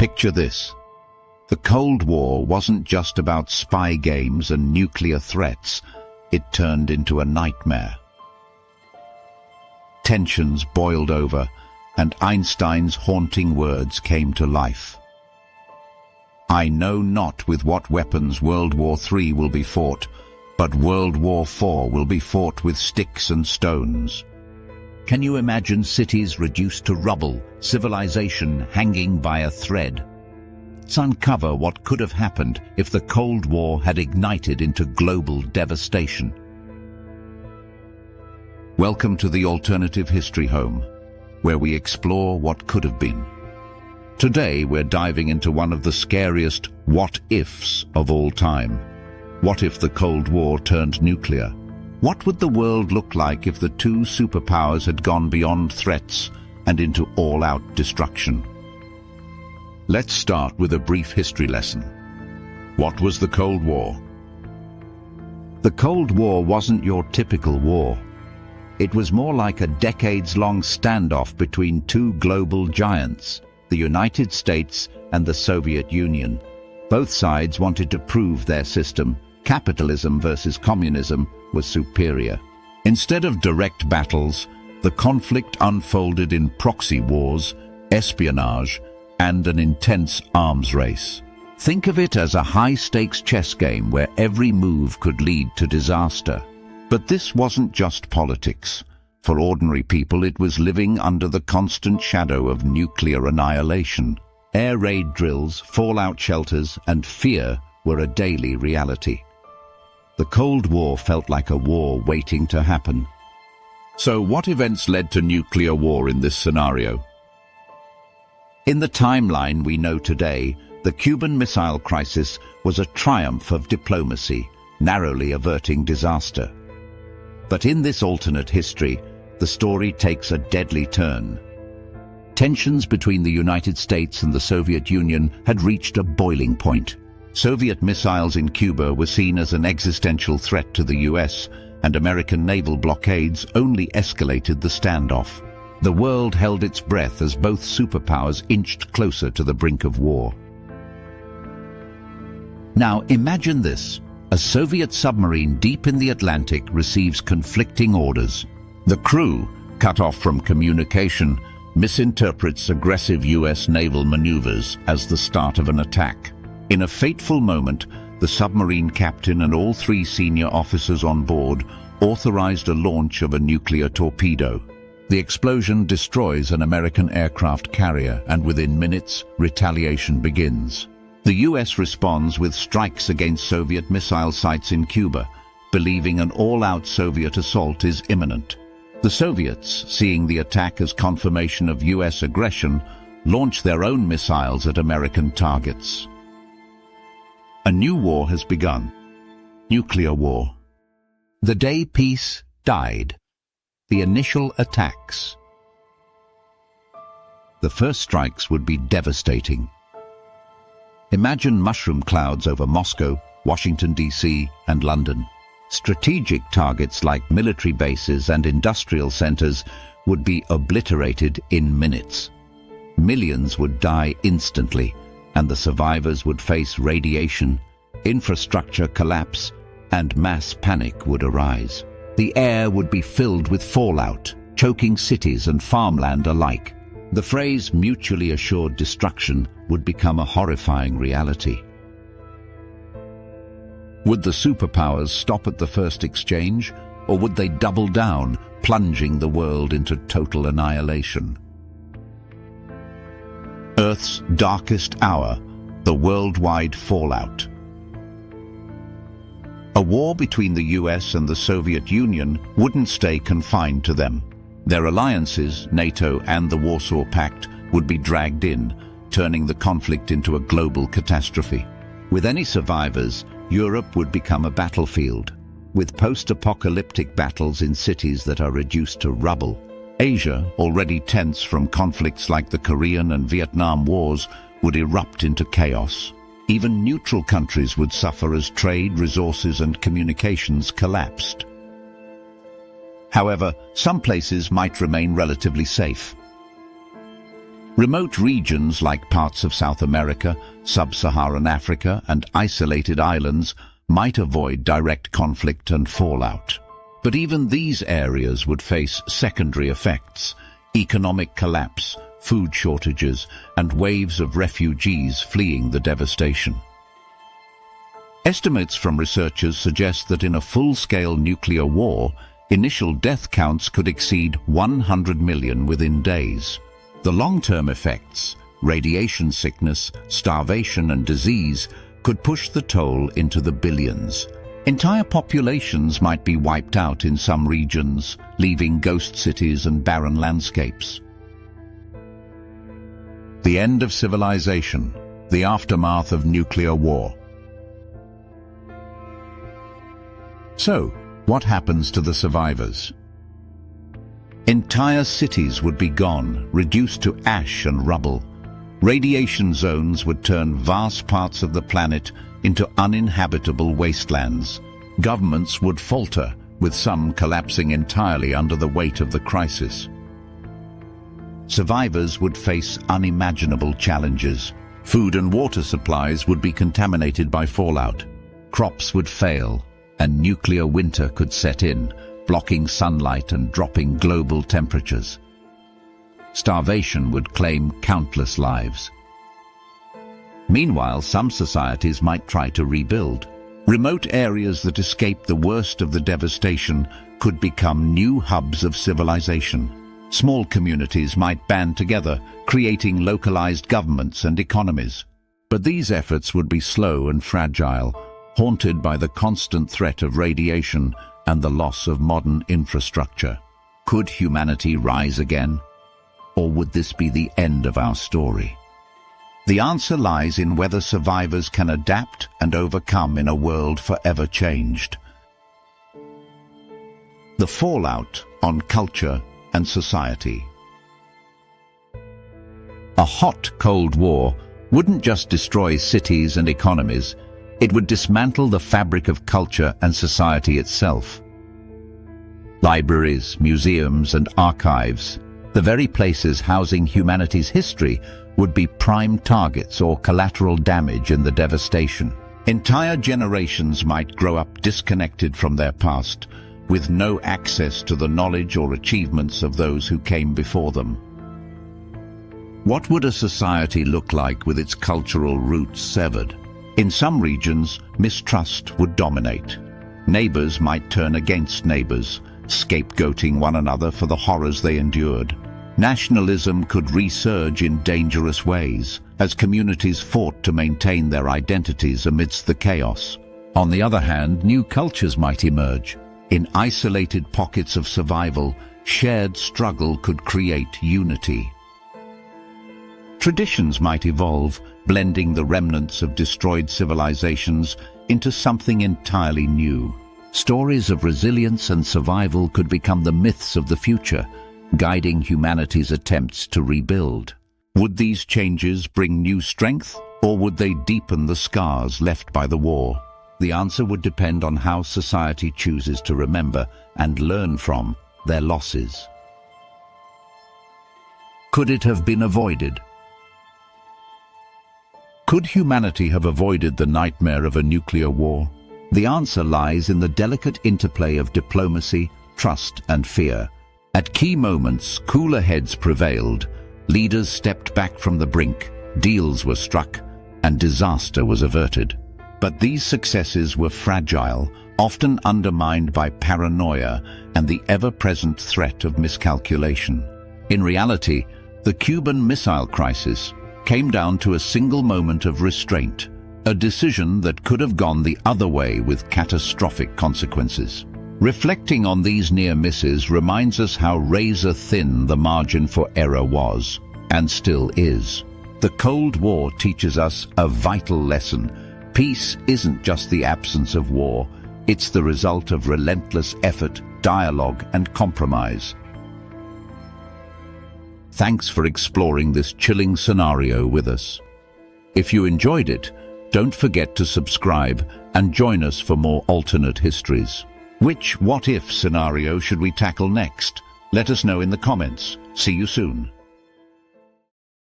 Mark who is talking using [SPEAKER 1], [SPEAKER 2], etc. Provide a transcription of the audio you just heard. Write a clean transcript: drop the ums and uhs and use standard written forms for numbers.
[SPEAKER 1] Picture this. The Cold War wasn't just about spy games and nuclear threats. It turned into a nightmare. Tensions boiled over, and Einstein's haunting words came to life. I know not with what weapons World War III will be fought, but World War IV will be fought with sticks and stones. Can you imagine cities reduced to rubble, civilization hanging by a thread? Let's uncover what could have happened if the Cold War had ignited into global devastation. Welcome to the Alternative History Home, where we explore what could have been. Today we're diving into one of the scariest what-ifs of all time. What if the Cold War turned nuclear? What would the world look like if the two superpowers had gone beyond threats and into all-out destruction? Let's start with a brief history lesson. What was the Cold War? The Cold War wasn't your typical war. It was more like a decades-long standoff between two global giants, the United States and the Soviet Union. Both sides wanted to prove their system, capitalism versus communism, was superior. Instead of direct battles, the conflict unfolded in proxy wars, espionage, and an intense arms race. Think of it as a high-stakes chess game where every move could lead to disaster. But this wasn't just politics. For ordinary people, it was living under the constant shadow of nuclear annihilation. Air raid drills, fallout shelters, and fear were a daily reality. The Cold War felt like a war waiting to happen. So what events led to nuclear war in this scenario? In the timeline we know today, the Cuban Missile Crisis was a triumph of diplomacy, narrowly averting disaster. But in this alternate history, the story takes a deadly turn. Tensions between the United States and the Soviet Union had reached a boiling point. Soviet missiles in Cuba were seen as an existential threat to the US, and American naval blockades only escalated the standoff. The world held its breath as both superpowers inched closer to the brink of war. Now imagine this. A Soviet submarine deep in the Atlantic receives conflicting orders. The crew, cut off from communication, misinterprets aggressive US naval maneuvers as the start of an attack. In a fateful moment, the submarine captain and all three senior officers on board authorized a launch of a nuclear torpedo. The explosion destroys an American aircraft carrier, and within minutes, retaliation begins. The US responds with strikes against Soviet missile sites in Cuba, believing an all-out Soviet assault is imminent. The Soviets, seeing the attack as confirmation of US aggression, launch their own missiles at American targets. A new war has begun. Nuclear war. The day peace died. The initial attacks. The first strikes would be devastating. Imagine mushroom clouds over Moscow, Washington, D.C., and London. Strategic targets like military bases and industrial centers would be obliterated in minutes. Millions would die instantly, and the survivors would face radiation, infrastructure collapse, and mass panic would arise. The air would be filled with fallout, choking cities and farmland alike. The phrase mutually assured destruction would become a horrifying reality. Would the superpowers stop at the first exchange, or would they double down, plunging the world into total annihilation? Earth's darkest hour, the worldwide fallout. A war between the US and the Soviet Union wouldn't stay confined to them. Their alliances, NATO and the Warsaw Pact, would be dragged in, turning the conflict into a global catastrophe. With any survivors, Europe would become a battlefield, with post-apocalyptic battles in cities that are reduced to rubble. Asia, already tense from conflicts like the Korean and Vietnam Wars, would erupt into chaos. Even neutral countries would suffer as trade, resources, and communications collapsed. However, some places might remain relatively safe. Remote regions like parts of South America, sub-Saharan Africa, and isolated islands might avoid direct conflict and fallout. But even these areas would face secondary effects: economic collapse, food shortages, and waves of refugees fleeing the devastation. Estimates from researchers suggest that in a full-scale nuclear war, initial death counts could exceed 100 million within days. The long-term effects, radiation sickness, starvation, and disease, could push the toll into the billions. Entire populations might be wiped out in some regions, leaving ghost cities and barren landscapes. The end of civilization, the aftermath of nuclear war. So, what happens to the survivors? Entire cities would be gone, reduced to ash and rubble. Radiation zones would turn vast parts of the planet into uninhabitable wastelands. Governments would falter, with some collapsing entirely under the weight of the crisis. Survivors would face unimaginable challenges. Food and water supplies would be contaminated by fallout. Crops would fail, and nuclear winter could set in, blocking sunlight and dropping global temperatures. Starvation would claim countless lives. Meanwhile, some societies might try to rebuild. Remote areas that escaped the worst of the devastation could become new hubs of civilization. Small communities might band together, creating localized governments and economies. But these efforts would be slow and fragile, haunted by the constant threat of radiation and the loss of modern infrastructure. Could humanity rise again? Or would this be the end of our story? The answer lies in whether survivors can adapt and overcome in a world forever changed. The fallout on culture and society. A hot Cold War wouldn't just destroy cities and economies, it would dismantle the fabric of culture and society itself. Libraries, museums, and archives, the very places housing humanity's history, would be prime targets or collateral damage in the devastation. Entire generations might grow up disconnected from their past, with no access to the knowledge or achievements of those who came before them. What would a society look like with its cultural roots severed? In some regions, mistrust would dominate. Neighbors might turn against neighbors, scapegoating one another for the horrors they endured. Nationalism could resurge in dangerous ways, as communities fought to maintain their identities amidst the chaos. On the other hand, new cultures might emerge. In isolated pockets of survival, shared struggle could create unity. Traditions might evolve, blending the remnants of destroyed civilizations into something entirely new. Stories of resilience and survival could become the myths of the future, guiding humanity's attempts to rebuild. Would these changes bring new strength, or would they deepen the scars left by the war? The answer would depend on how society chooses to remember and learn from their losses. Could it have been avoided? Could humanity have avoided the nightmare of a nuclear war? The answer lies in the delicate interplay of diplomacy, trust, and fear. At key moments, cooler heads prevailed, leaders stepped back from the brink, deals were struck, and disaster was averted. But these successes were fragile, often undermined by paranoia and the ever-present threat of miscalculation. In reality, the Cuban Missile Crisis came down to a single moment of restraint, a decision that could have gone the other way with catastrophic consequences. Reflecting on these near misses reminds us how razor-thin the margin for error was, and still is. The Cold War teaches us a vital lesson. Peace isn't just the absence of war, it's the result of relentless effort, dialogue, and compromise. Thanks for exploring this chilling scenario with us. If you enjoyed it, don't forget to subscribe and join us for more alternate histories. Which what-if scenario should we tackle next? Let us know in the comments. See you soon.